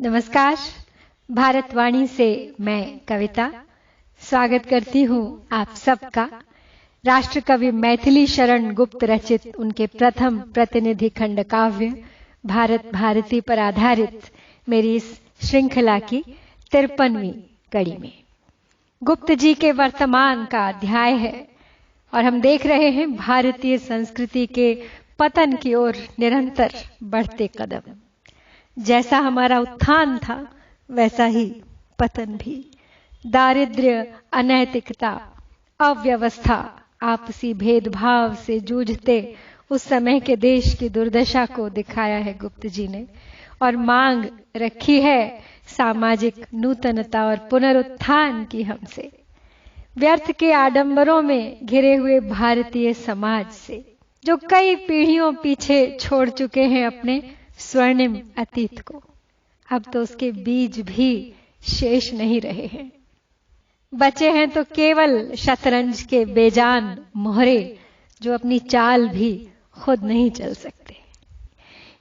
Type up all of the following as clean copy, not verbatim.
नमस्कार। भारतवाणी से मैं कविता स्वागत करती हूँ आप सबका। राष्ट्रकवि मैथिली शरण गुप्त रचित उनके प्रथम प्रतिनिधि खंड काव्य भारत भारती पर आधारित मेरी इस श्रृंखला की 53वीं कड़ी में गुप्त जी के वर्तमान का अध्याय है और हम देख रहे हैं भारतीय संस्कृति के पतन की ओर निरंतर बढ़ते कदम। जैसा हमारा उत्थान था वैसा ही पतन भी। दारिद्र्य, अनैतिकता, अव्यवस्था, आपसी भेदभाव से जूझते उस समय के देश की दुर्दशा को दिखाया है गुप्त जी ने और मांग रखी है सामाजिक नूतनता और पुनरुत्थान की हमसे। व्यर्थ के आडंबरों में घिरे हुए भारतीय समाज से जो कई पीढ़ियों पीछे छोड़ चुके हैं अपने स्वर्णिम अतीत को, अब तो उसके बीज भी शेष नहीं रहे हैं। बचे हैं तो केवल शतरंज के बेजान मोहरे जो अपनी चाल भी खुद नहीं चल सकते।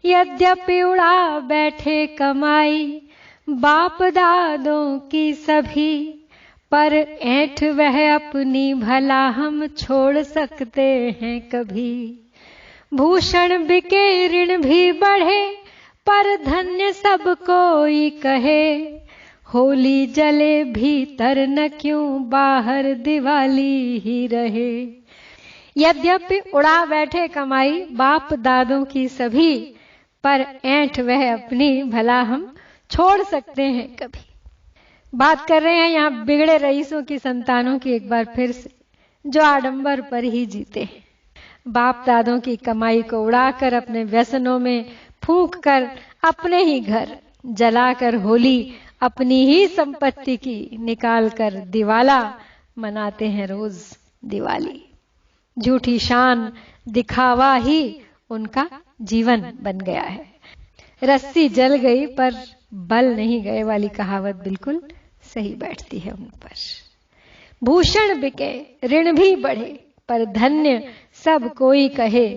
यद्यपि उड़ा बैठे कमाई बाप दादों की सभी, पर ऐंठ वह अपनी भला हम छोड़ सकते हैं कभी। भूषण बिके ऋण भी बढ़े पर धन्य सब कोई कहे, होली जले भीतर न क्यों बाहर दिवाली ही रहे। यद्यपि उड़ा बैठे कमाई बाप दादों की सभी, पर ऐंठ वह अपनी भला हम छोड़ सकते हैं कभी। बात कर रहे हैं यहाँ बिगड़े रईसों की संतानों की एक बार फिर से, जो आडंबर पर ही जीते हैं। बाप दादों की कमाई को उड़ाकर अपने व्यसनों में फूंक कर अपने ही घर जलाकर होली अपनी ही संपत्ति की निकालकर दिवाला मनाते हैं रोज दिवाली। झूठी शान दिखावा ही उनका जीवन बन गया है। रस्सी जल गई पर बल नहीं गए वाली कहावत बिल्कुल सही बैठती है उन पर। भूषण बिके ऋण भी बढ़े पर धन्य सब कोई कहे,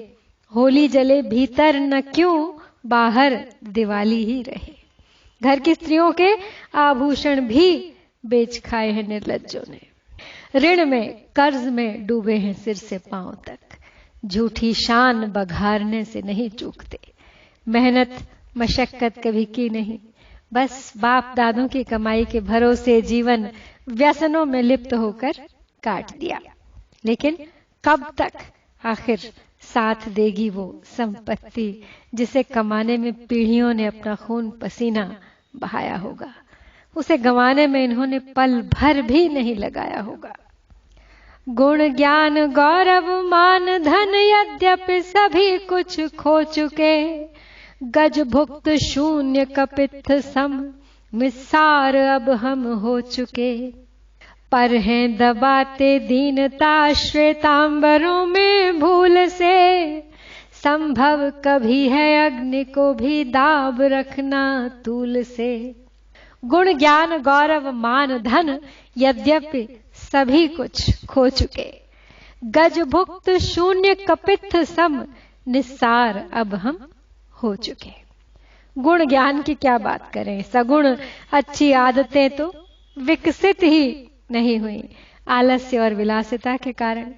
होली जले भीतर न क्यों बाहर दिवाली ही रहे। घर की स्त्रियों के आभूषण भी बेच खाए हैं निर्लज्जों ने। ऋण में कर्ज में डूबे हैं सिर से पांव तक। झूठी शान बघारने से नहीं चूकते। मेहनत मशक्कत कभी की नहीं, बस बाप दादों की कमाई के भरोसे जीवन व्यसनों में लिप्त होकर काट दिया। लेकिन कब तक आखिर साथ देगी वो संपत्ति जिसे कमाने में पीढ़ियों ने अपना खून पसीना बहाया होगा। उसे गंवाने में इन्होंने पल भर भी नहीं लगाया होगा। गुण ज्ञान गौरव मान धन यद्यपि सभी कुछ खो चुके, गज भुक्त शून्य कपित्थ सम मिसार अब हम हो चुके। पर हैं दबाते दीनता श्वेतांबरों में भूल से, संभव कभी है अग्नि को भी दाब रखना तूल से। गुण ज्ञान गौरव मान धन यद्यपि सभी कुछ खो चुके, गज भुक्त शून्य कपित्थ सम निस्सार अब हम हो चुके। गुण ज्ञान की क्या बात करें, सगुण अच्छी आदतें तो विकसित ही नहीं हुई आलस्य और विलासिता के कारण,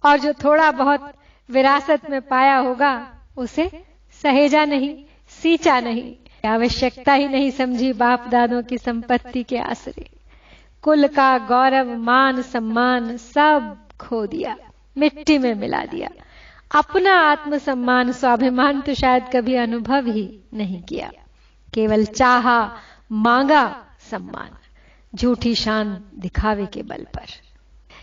और जो थोड़ा बहुत विरासत में पाया होगा उसे सहेजा नहीं, सींचा नहीं, आवश्यकता ही नहीं समझी बाप दादों की संपत्ति के आसरे। कुल का गौरव मान सम्मान सब खो दिया, मिट्टी में मिला दिया। अपना आत्मसम्मान स्वाभिमान तो शायद कभी अनुभव ही नहीं किया, केवल चाहा मांगा सम्मान झूठी शान दिखावे के बल पर।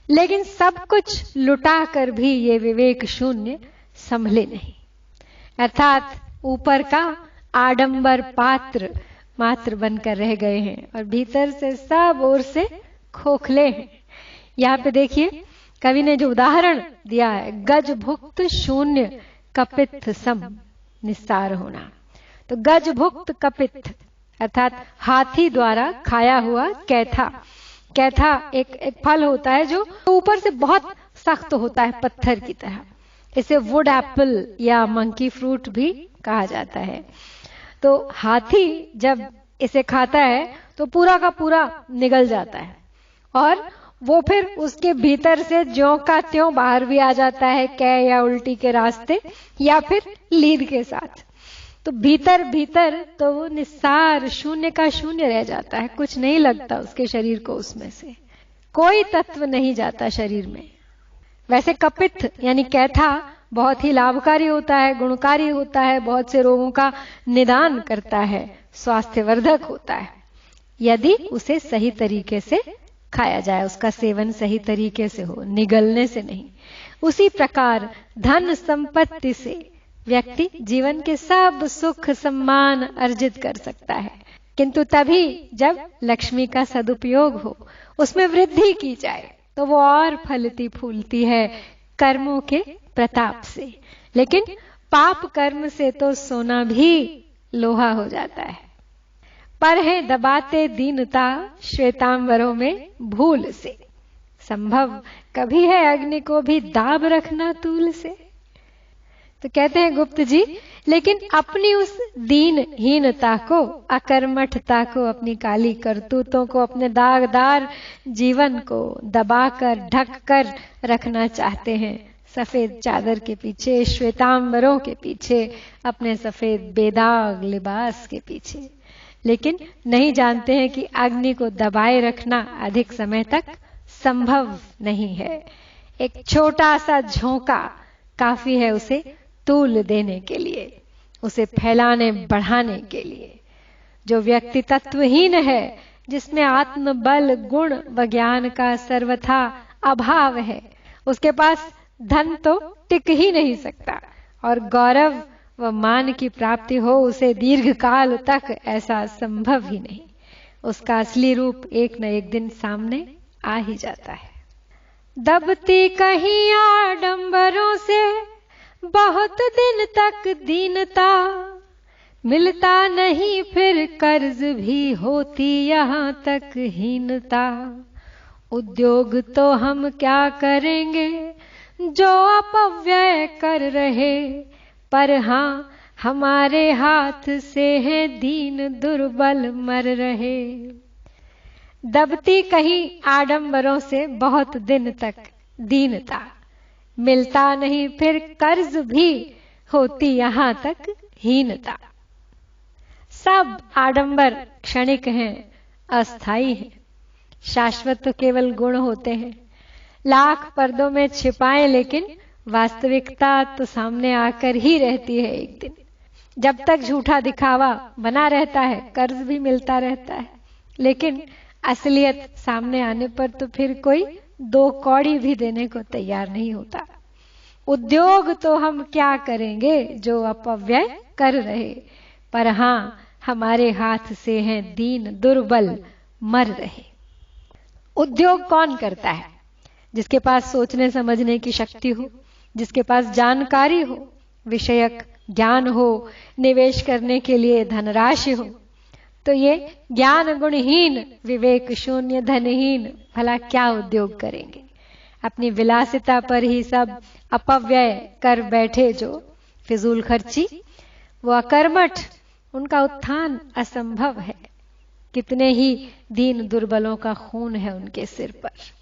लेकिन सब कुछ लुटा कर भी ये विवेक शून्य संभले नहीं, अर्थात ऊपर का आडंबर पात्र मात्र बनकर रह गए हैं और भीतर से सब ओर से खोखले हैं। यहाँ पे देखिए कवि ने जो उदाहरण दिया है, गज भुक्त शून्य कपित्थ सम निस्सार होना। तो गज भुक्त कपित्थ अर्थात हाथी द्वारा खाया हुआ कैथा। कैथा एक फल होता है जो ऊपर से बहुत सख्त होता है पत्थर की तरह। इसे वुड एप्पल या मंकी फ्रूट भी कहा जाता है। तो हाथी जब इसे खाता है तो पूरा का पूरा निगल जाता है और वो फिर उसके भीतर से ज्यों का त्यों बाहर भी आ जाता है, कै या उल्टी के रास्ते या फिर लीद के साथ। तो भीतर भीतर तो वो निस्सार शून्य का शून्य रह जाता है, कुछ नहीं लगता उसके शरीर को, उसमें से कोई तत्व नहीं जाता शरीर में। वैसे कपित्थ यानी कैथा बहुत ही लाभकारी होता है, गुणकारी होता है, बहुत से रोगों का निदान करता है, स्वास्थ्यवर्धक होता है, यदि उसे सही तरीके से खाया जाए, उसका सेवन सही तरीके से हो, निगलने से नहीं। उसी प्रकार धन संपत्ति से व्यक्ति जीवन के सब सुख सम्मान अर्जित कर सकता है, किंतु तभी जब लक्ष्मी का सदुपयोग हो, उसमें वृद्धि की जाए, तो वो और फलती फूलती है कर्मों के प्रताप से। लेकिन पाप कर्म से तो सोना भी लोहा हो जाता है। पर है दबाते दीनता श्वेतांबरों में भूल से, संभव कभी है अग्नि को भी दाब रखना तूल से। तो कहते हैं गुप्त जी, लेकिन अपनी उस दीनहीनता को, अकर्मठता को, अपनी काली करतूतों को, अपने दागदार जीवन को दबाकर ढककर रखना चाहते हैं सफेद चादर के पीछे, श्वेतांबरों के पीछे, अपने सफेद बेदाग लिबास के पीछे। लेकिन नहीं जानते हैं कि अग्नि को दबाए रखना अधिक समय तक संभव नहीं है। एक छोटा सा झोंका काफी है उसे तूल देने के लिए, उसे फैलाने बढ़ाने के लिए। जो व्यक्ति तत्वहीन है, जिसमें आत्मबल, गुण व ज्ञान का सर्वथा अभाव है, उसके पास धन तो टिक ही नहीं सकता, और गौरव व मान की प्राप्ति हो उसे दीर्घ काल तक, ऐसा संभव ही नहीं। उसका असली रूप एक न एक दिन सामने आ ही जाता है। दबती कहीं आडंबरों से बहुत दिन तक दीनता, मिलता नहीं फिर कर्ज भी होती यहाँ तक हीनता। उद्योग तो हम क्या करेंगे जो अपव्यय कर रहे, पर हाँ हमारे हाथ से है दीन दुर्बल मर रहे। दबती कहीं आडंबरों से बहुत दिन तक दीनता, मिलता नहीं फिर कर्ज भी होती यहाँ तक हीनता। सब आडंबर क्षणिक हैं, अस्थाई हैं, शाश्वत तो केवल गुण होते हैं। लाख पर्दों में छिपाएं, लेकिन वास्तविकता तो सामने आकर ही रहती है एक दिन। जब तक झूठा दिखावा बना रहता है, कर्ज भी मिलता रहता है, लेकिन असलियत सामने आने पर तो फिर कोई दो कौड़ी भी देने को तैयार नहीं होता। उद्योग तो हम क्या करेंगे जो अपव्यय कर रहे, पर हाँ हमारे हाथ से हैं दीन दुर्बल मर रहे। उद्योग कौन करता है? जिसके पास सोचने समझने की शक्ति हो, जिसके पास जानकारी हो, विषयक ज्ञान हो, निवेश करने के लिए धनराशि हो। तो ये ज्ञान गुणहीन, विवेक शून्य, धनहीन भला क्या उद्योग करेंगे? अपनी विलासिता पर ही सब अपव्यय कर बैठे जो फिजूल खर्ची, वो अकर्मठ, उनका उत्थान असंभव है। कितने ही दीन दुर्बलों का खून है उनके सिर पर।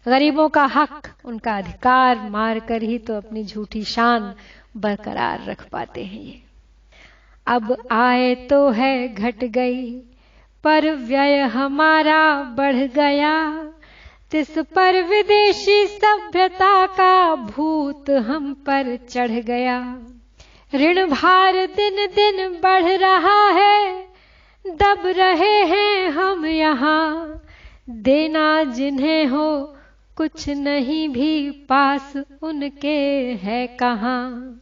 गरीबों का हक, उनका अधिकार मार कर ही तो अपनी झूठी शान बरकरार रख पाते हैं ये। अब आए तो है घट गई, पर व्यय हमारा बढ़ गया, तिस पर विदेशी सभ्यता का भूत हम पर चढ़ गया। ऋण भार दिन दिन बढ़ रहा है, दब रहे हैं हम यहाँ, देना जिन्हें हो कुछ नहीं भी पास उनके है कहाँ।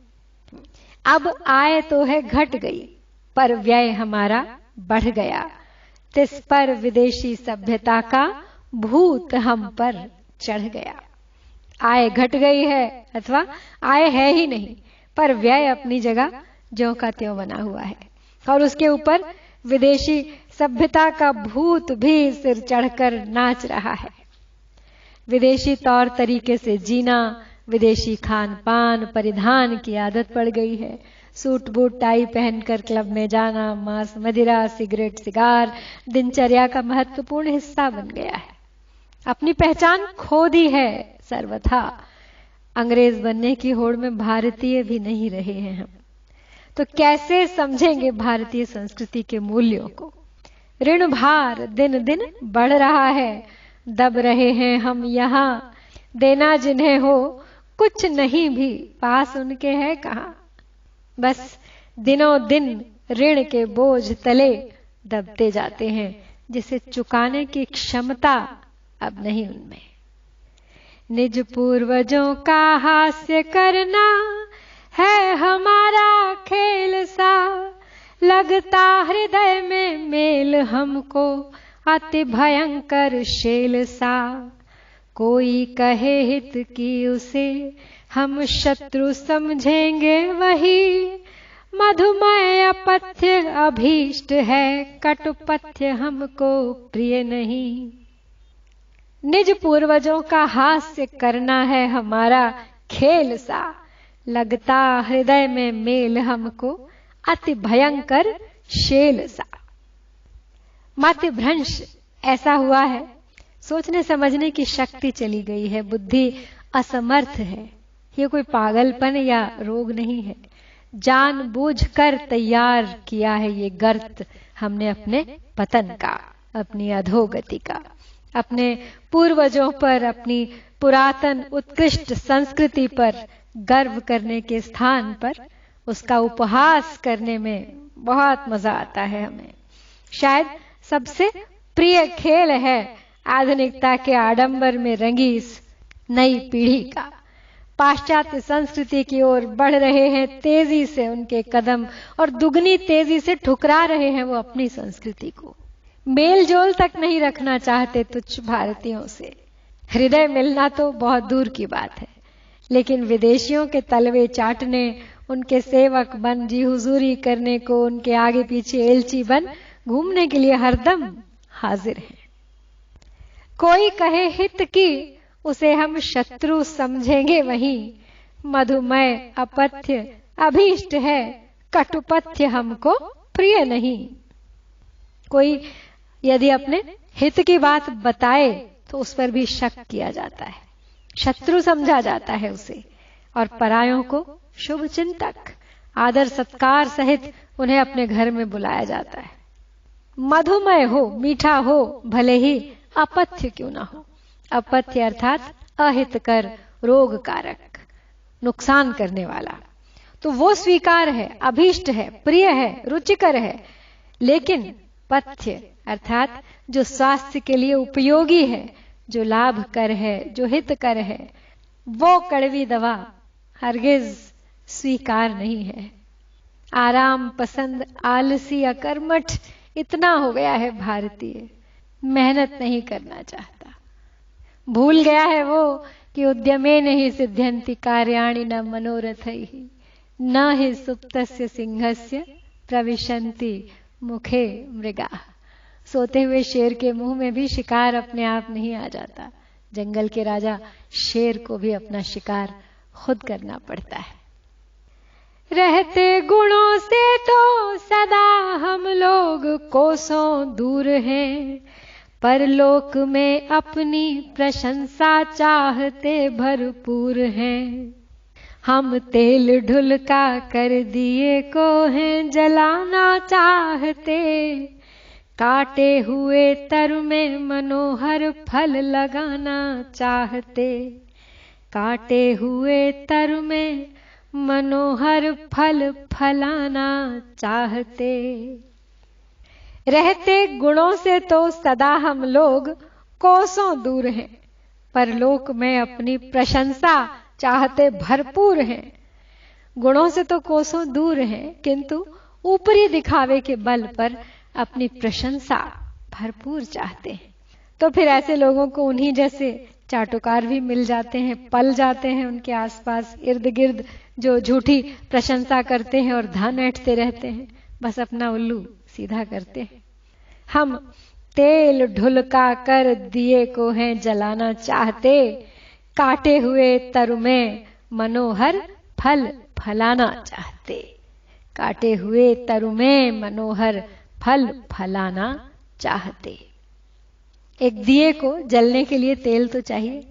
अब आए तो है घट गई, पर व्यय हमारा बढ़ गया, तिस पर विदेशी सभ्यता का भूत हम पर चढ़ गया। आय घट गई है अथवा आय है ही नहीं, पर व्यय अपनी जगह ज्यों का त्यों बना हुआ है, और उसके ऊपर विदेशी सभ्यता का भूत भी सिर चढ़कर नाच रहा है। विदेशी तौर तरीके से जीना, विदेशी खान पान परिधान की आदत पड़ गई है, सूट बूट टाई पहनकर क्लब में जाना, मांस मदिरा सिगरेट सिगार दिनचर्या का महत्वपूर्ण हिस्सा बन गया है। अपनी पहचान खो दी है सर्वथा। अंग्रेज बनने की होड़ में भारतीय भी नहीं रहे हैं हम, तो कैसे समझेंगे भारतीय संस्कृति के मूल्यों को। ऋण भार दिन दिन बढ़ रहा है, दब रहे हैं हम यहाँ, देना जिन्हें हो कुछ नहीं भी पास उनके है कहां। बस दिनों दिन ऋण के बोझ तले दबते जाते हैं, जिसे चुकाने की क्षमता अब नहीं उनमें। निज पूर्वजों का हास्य करना है हमारा खेल सा, लगता हृदय में मेल हमको अति भयंकर शेल सा। कोई कहे हित की उसे हम शत्रु समझेंगे वही, मधुमय अपथ्य अभीष्ट है कटुपथ्य हमको प्रिय नहीं। निज पूर्वजों का हास्य करना है हमारा खेल सा, लगता हृदय में मेल हमको अति भयंकर शेल सा। मतिभ्रंश ऐसा हुआ है, सोचने समझने की शक्ति चली गई है, बुद्धि असमर्थ है। ये कोई पागलपन या रोग नहीं है, जानबूझकर तैयार किया है ये गर्त हमने अपने पतन का, अपनी अधोगति का। अपने पूर्वजों पर, अपनी पुरातन उत्कृष्ट संस्कृति पर गर्व करने के स्थान पर उसका उपहास करने में बहुत मजा आता है हमें। शायद सबसे प्रिय खेल है आधुनिकता के आडंबर में रंगी इस नई पीढ़ी का। पाश्चात्य संस्कृति की ओर बढ़ रहे हैं तेजी से उनके कदम, और दुगनी तेजी से ठुकरा रहे हैं वो अपनी संस्कृति को। मेल जोल तक नहीं रखना चाहते तुच्छ भारतीयों से। हृदय मिलना तो बहुत दूर की बात है, लेकिन विदेशियों के तलवे चाटने, उनके सेवक बन जी हुजूरी करने को, उनके आगे पीछे एलची बन घूमने के लिए हरदम हाजिर हैं। कोई कहे हित की उसे हम शत्रु समझेंगे वहीं, मधुमय अपथ्य अभीष्ट है कटुपथ्य हमको प्रिय नहीं। कोई यदि अपने हित की बात बताए तो उस पर भी शक किया जाता है, शत्रु समझा जाता है उसे, और परायों को शुभ चिंतक आदर सत्कार सहित उन्हें अपने घर में बुलाया जाता है। मधुमय हो, मीठा हो, भले ही अपथ्य क्यों ना हो। अपथ्य अर्थात अहितकर, रोग कारक, नुकसान करने वाला, तो वो स्वीकार है, अभीष्ट है, प्रिय है, रुचिकर है। लेकिन पथ्य अर्थात जो स्वास्थ्य के लिए उपयोगी है, जो लाभकर है, जो हितकर है, वो कड़वी दवा हरगिज स्वीकार नहीं है। आराम पसंद, आलसी, अकर्मठ इतना हो गया है भारतीय, मेहनत नहीं करना चाहता। भूल गया है वो कि उद्यमेन हि सिद्ध्यन्ति कार्याणि न मनोरथैः, न हि सुप्तस्य सिंहस्य प्रविशन्ति मुखे मृगाः। सोते हुए शेर के मुंह में भी शिकार अपने आप नहीं आ जाता। जंगल के राजा शेर को भी अपना शिकार खुद करना पड़ता है। रहते गुणों से तो सदा हम लोग कोसों दूर हैं, परलोक में अपनी प्रशंसा चाहते भरपूर हैं। हम तेल ढुलका कर दिए को हैं जलाना चाहते, काटे हुए तर में मनोहर फल लगाना चाहते, काटे हुए तर में मनोहर फल फलाना चाहते। रहते गुणों से तो सदा हम लोग कोसों दूर हैं, परलोक में अपनी प्रशंसा चाहते भरपूर हैं। गुणों से तो कोसों दूर हैं, किंतु ऊपरी दिखावे के बल पर अपनी प्रशंसा भरपूर चाहते हैं। तो फिर ऐसे लोगों को उन्हीं जैसे चाटुकार भी मिल जाते हैं, पल जाते हैं उनके आसपास इर्द गिर्द, जो झूठी प्रशंसा करते हैं और धान ऐंठते रहते हैं, बस अपना उल्लू सीधा करते हैं। हम तेल ढुलका कर दिए को हैं जलाना चाहते, काटे हुए तरु में मनोहर फल फलाना चाहते। काटे हुए तरु में मनोहर फल फलाना चाहते। एक दिए को जलने के लिए तेल तो चाहिए,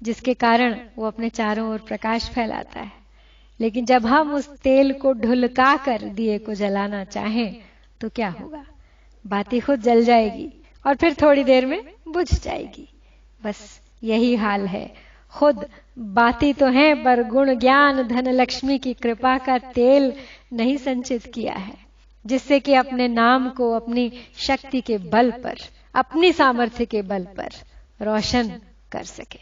जिसके कारण वो अपने चारों ओर प्रकाश फैलाता है। लेकिन जब हम उस तेल को ढुलका कर दिए को जलाना चाहें तो क्या होगा? बाती खुद जल जाएगी और फिर थोड़ी देर में बुझ जाएगी। बस यही हाल है। खुद बाती तो हैं, पर गुण ज्ञान धन लक्ष्मी की कृपा का तेल नहीं संचित किया है, जिससे कि अपने नाम को अपनी शक्ति के बल पर, अपनी सामर्थ्य के बल पर रोशन कर सके।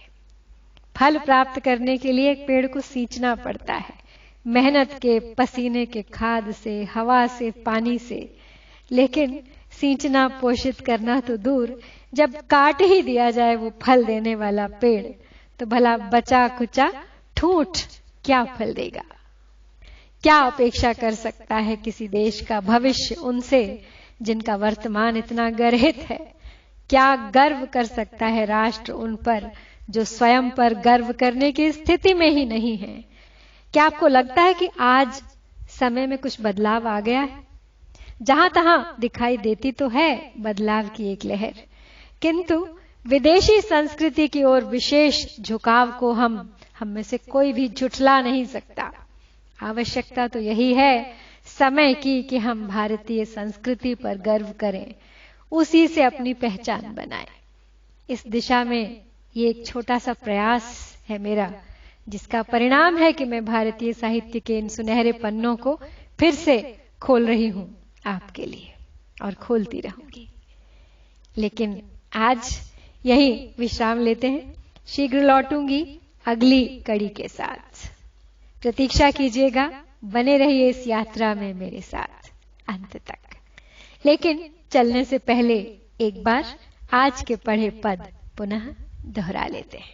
फल प्राप्त करने के लिए एक पेड़ को सींचना पड़ता है, मेहनत के, पसीने के, खाद से, हवा से, पानी से। लेकिन सींचना पोषित करना तो दूर, जब काट ही दिया जाए वो फल देने वाला पेड़, तो भला बचा कुचा ठूंठ क्या फल देगा? क्या अपेक्षा कर सकता है किसी देश का भविष्य उनसे जिनका वर्तमान इतना गर्हित है? क्या गर्व कर सकता है राष्ट्र उन पर जो स्वयं पर गर्व करने की स्थिति में ही नहीं है? क्या आपको लगता है कि आज समय में कुछ बदलाव आ गया है? जहां तहां दिखाई देती तो है बदलाव की एक लहर, किंतु विदेशी संस्कृति की ओर विशेष झुकाव को हम में से कोई भी झुठला नहीं सकता। आवश्यकता तो यही है समय की कि हम भारतीय संस्कृति पर गर्व करें, उसी से अपनी पहचान बनाएं। इस दिशा में ये एक छोटा सा प्रयास है मेरा, जिसका परिणाम है कि मैं भारतीय साहित्य के इन सुनहरे पन्नों को फिर से खोल रही हूं आपके लिए, और खोलती रहूंगी। लेकिन आज यही विश्राम लेते हैं। शीघ्र लौटूंगी अगली कड़ी के साथ। प्रतीक्षा कीजिएगा, बने रहिए इस यात्रा में मेरे साथ अंत तक। लेकिन चलने से पहले एक बार आज के पढ़े पद पुनः दोहरा लेते हैं।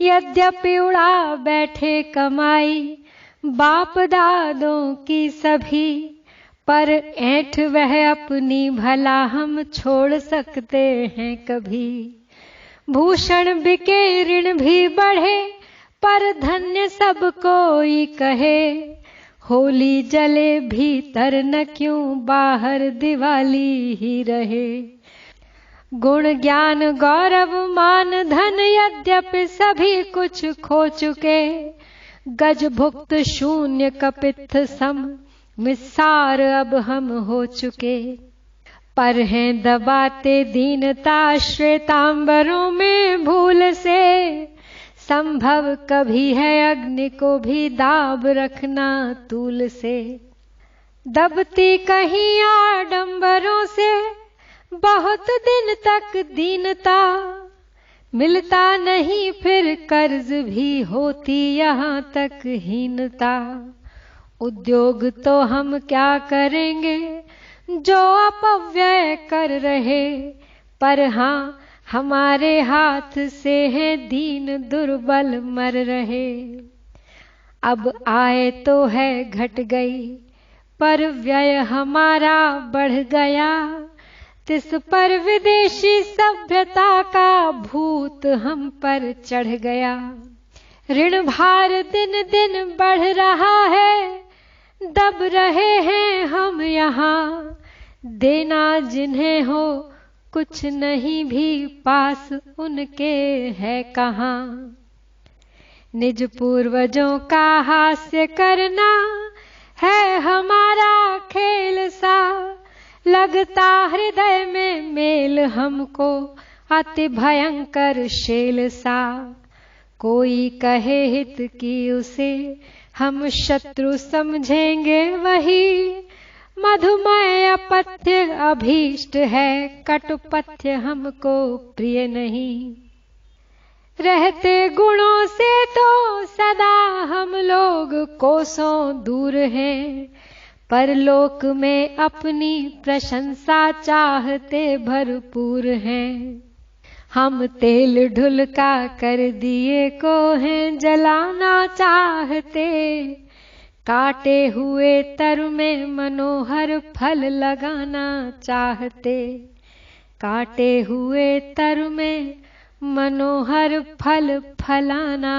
यद्यपि उड़ा बैठे कमाई बाप दादों की सभी, पर ऐंठ वह अपनी भला हम छोड़ सकते हैं कभी। भूषण बिके ऋण भी बढ़े, पर धन्य सब कोई कहे। होली जले भीतर न क्यों बाहर दिवाली ही रहे। गुण ज्ञान गौरव मान धन यद्यपि सभी कुछ खो चुके। गज भुक्त शून्य कपित्थ सम मिसार अब हम हो चुके। पर हैं दबाते दीनता श्वेतांबरों में भूल से। संभव कभी है अग्नि को भी दाब रखना तूल से। दबती कहीं आडंबरों से बहुत दिन तक दीनता। मिलता नहीं फिर कर्ज भी होती यहाँ तक हीनता। उद्योग तो हम क्या करेंगे जो अपव्यय कर रहे। पर हाँ हमारे हाथ से है दीन दुर्बल मर रहे। अब आय तो है घट गई पर व्यय हमारा बढ़ गया। तिस पर विदेशी सभ्यता का भूत हम पर चढ़ गया। ऋण भार दिन दिन बढ़ रहा है। दब रहे हैं हम यहाँ। देना जिन्हें हो कुछ नहीं भी पास उनके है कहाँ। निज पूर्वजों का हास्य करना है हमारा खेल सा। लगता हृदय में मेल हमको अति भयंकर शेल सा। कोई कहे हित की उसे हम शत्रु समझेंगे वही। मधुमय अपथ्य अभीष्ट है कटुपथ्य हमको प्रिय नहीं। रहते गुणों से तो सदा हम लोग कोसों दूर हैं। परलोक में अपनी प्रशंसा चाहते भरपूर हैं। हम तेल ढुलका कर दिए को हैं जलाना चाहते। काटे हुए तर में मनोहर फल लगाना चाहते। काटे हुए तर में मनोहर फल फलाना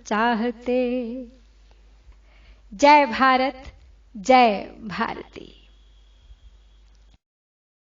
चाहते। जय भारत, जय भारती।